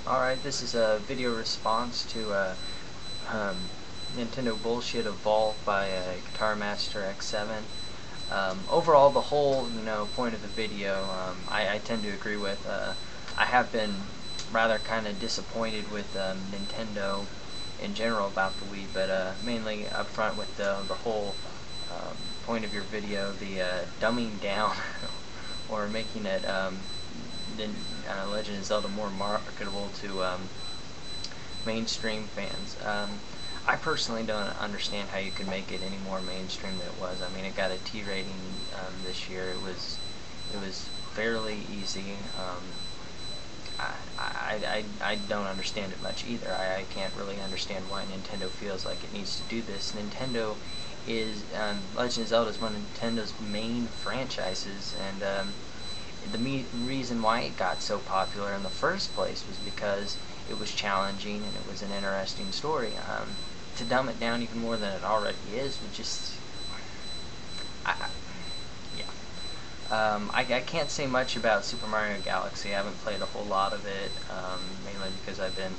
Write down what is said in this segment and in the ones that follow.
Alright, this is a video response to um, Nintendo bullshit evolved by Guitar Master X7. Overall, the whole point of the video, I tend to agree with. I have been rather kind of disappointed with Nintendo in general about the Wii, but mainly up front with the whole point of your video, the dumbing down or making it Legend of Zelda more marketable to mainstream fans. I personally don't understand how you could make it any more mainstream than it was. I mean, it got a T rating this year. It was fairly easy. I don't understand it much either. I can't really understand why Nintendo feels like it needs to do this. Nintendo is Legend of Zelda is one of Nintendo's main franchises, and the reason why it got so popular in the first place was because it was challenging and it was an interesting story. To dumb it down even more than it already is would just, I can't say much about Super Mario Galaxy. I haven't played a whole lot of it, mainly because I've been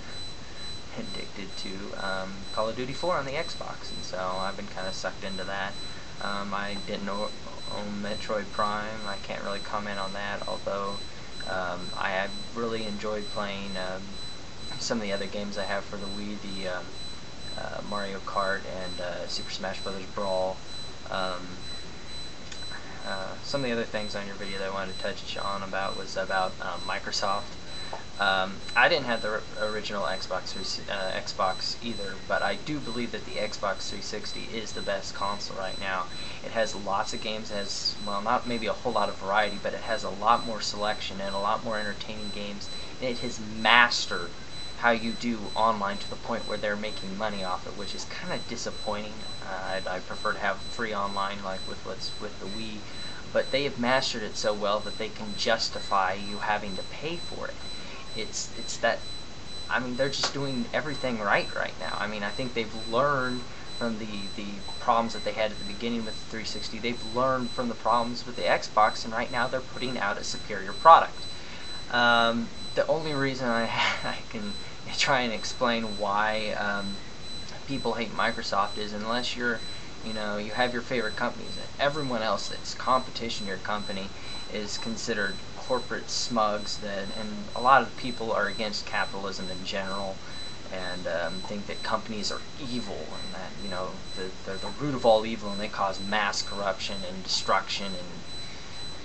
addicted to Call of Duty 4 on the Xbox, and so I've been kind of sucked into that. I didn't own Metroid Prime. I can't really comment on that, although I have really enjoyed playing some of the other games I have for the Wii, the Mario Kart and Super Smash Bros. Brawl. Some of the other things on your video that I wanted to touch on about was about Microsoft. I didn't have the original Xbox either, but I do believe that the Xbox 360 is the best console right now. It has lots of games. It has, well, not maybe a whole lot of variety, but it has a lot more selection and a lot more entertaining games. And it has mastered how you do online to the point where they're making money off it, which is kind of disappointing. I prefer to have free online like with the Wii, but they have mastered it so well that they can justify you having to pay for it. It's that, I mean, they're just doing everything right now. I mean, I think they've learned from the problems that they had at the beginning with the 360. They've learned from the problems with the Xbox, and right now they're putting out a superior product. The only reason I can try and explain why people hate Microsoft is unless you're, you have your favorite companies, and everyone else that's competition to your company is considered corporate smugs, and a lot of people are against capitalism in general, and think that companies are evil, and that they're the root of all evil, and they cause mass corruption and destruction, and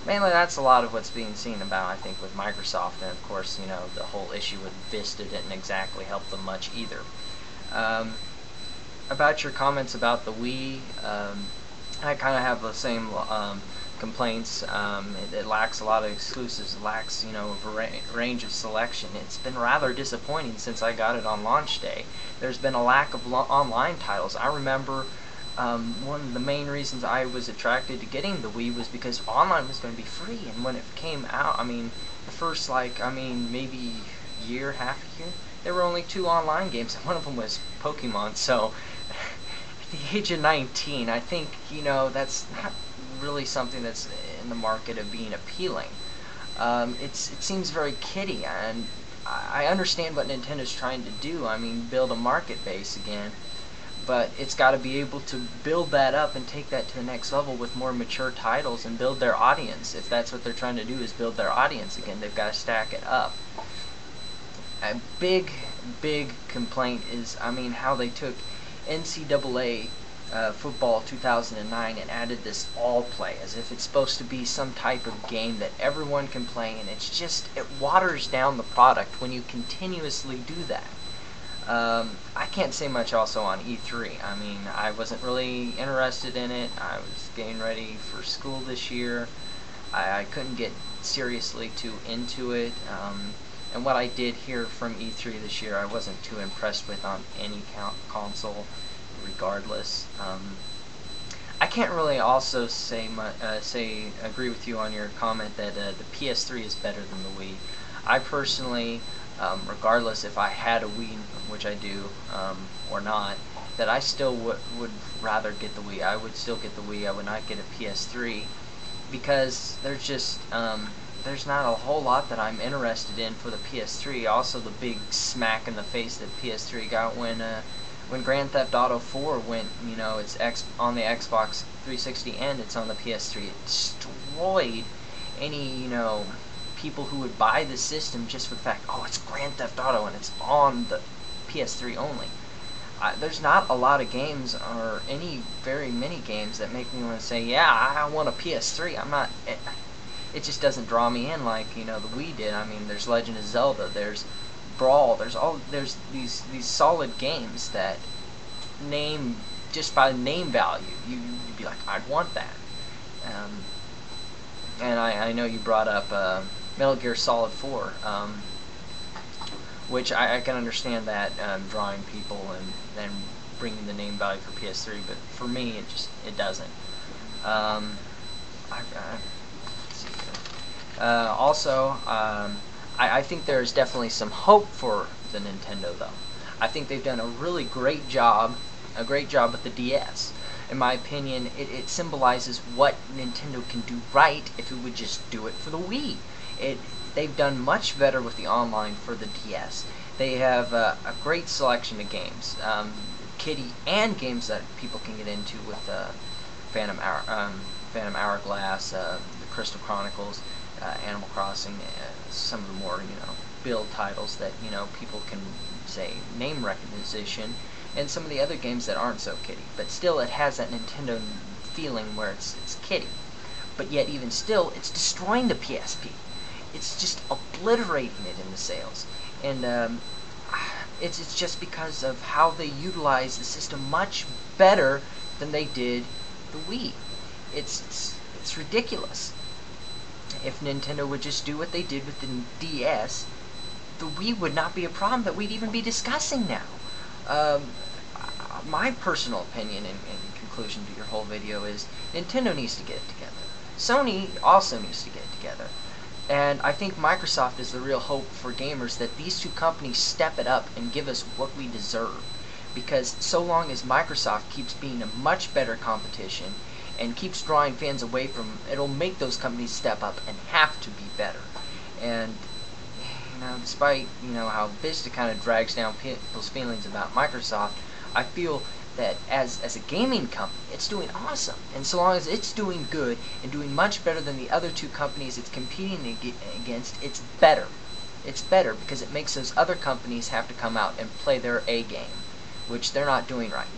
mainly that's a lot of what's being seen about, I think, with Microsoft. And of course, the whole issue with Vista didn't exactly help them much either. About your comments about the Wii, I kind of have the same complaints. It lacks a lot of exclusives, lacks a range of selection. It's been rather disappointing since I got it on launch day. There's been a lack of online titles. I remember one of the main reasons I was attracted to getting the Wii was because online was going to be free, and when it came out, I mean, the first maybe half a year, there were only 2 online games, and one of them was Pokemon. So at the age of 19, I think that's not really something that's in the market of being appealing. It seems very kiddie, and I understand what Nintendo's trying to do. I mean, build a market base again, but it's got to be able to build that up and take that to the next level with more mature titles and build their audience. If that's what they're trying to do, is build their audience again, they've got to stack it up. A big complaint is, I mean, how they took NCAA football 2009 and added this all play as if it's supposed to be some type of game that everyone can play, and it waters down the product when you continuously do that. I can't say much also on E3. I mean, I wasn't really interested in it. I was getting ready for school this year. I couldn't get seriously too into it. And what I did hear from E3 this year, I wasn't too impressed with on any console, regardless. I can't really also say agree with you on your comment that the PS3 is better than the Wii. I personally, regardless if I had a Wii, which I do, or not, that I still would rather get the Wii. I would still get the Wii. I would not get a PS3 because there's there's not a whole lot that I'm interested in for the PS3. Also, the big smack in the face that PS3 got when Grand Theft Auto 4 went, you know, it's on the Xbox 360 and it's on the PS3. It destroyed any, you know, people who would buy the system just for the fact, oh, it's Grand Theft Auto and it's on the PS3 only. There's not a lot of games, or very many games, that make me want to say, yeah, I want a PS3. I'm not. It just doesn't draw me in like, you know, the Wii did. I mean, there's Legend of Zelda, there's Brawl, there's these solid games that name, just by name value, you'd be like, I'd want that. And I know you brought up Metal Gear Solid 4. Which I can understand that drawing people and bringing the name value for PS3, but for me it doesn't. Let's see here. Also, I think there's definitely some hope for the Nintendo though. I think they've done a really great job with the DS. In my opinion, it symbolizes what Nintendo can do right if it would just do it for the Wii. They've done much better with the online for the DS. They have a great selection of games, kiddie and games that people can get into with Phantom Hourglass, the Crystal Chronicles, Animal Crossing, some of the more, you know, build titles that, you know, people can say name recognition, and some of the other games that aren't so kiddie. But still, it has that Nintendo feeling where it's kiddie. But yet, even still, it's destroying the PSP. It's just obliterating it in the sales, and it's just because of how they utilize the system much better than they did the Wii. It's ridiculous. If Nintendo would just do what they did with the DS, the Wii would not be a problem that we'd even be discussing now. My personal opinion in conclusion to your whole video is Nintendo needs to get it together. Sony also needs to get it together. And I think Microsoft is the real hope for gamers, that these two companies step it up and give us what we deserve. Because so long as Microsoft keeps being a much better competition and keeps drawing fans away from, it'll make those companies step up and have to be better. And, you know, despite, you know, how Vista kind of drags down people's feelings about Microsoft, I feel that as a gaming company, it's doing awesome. And so long as it's doing good and doing much better than the other two companies it's competing against, it's better. It's better because it makes those other companies have to come out and play their A game, which they're not doing right now.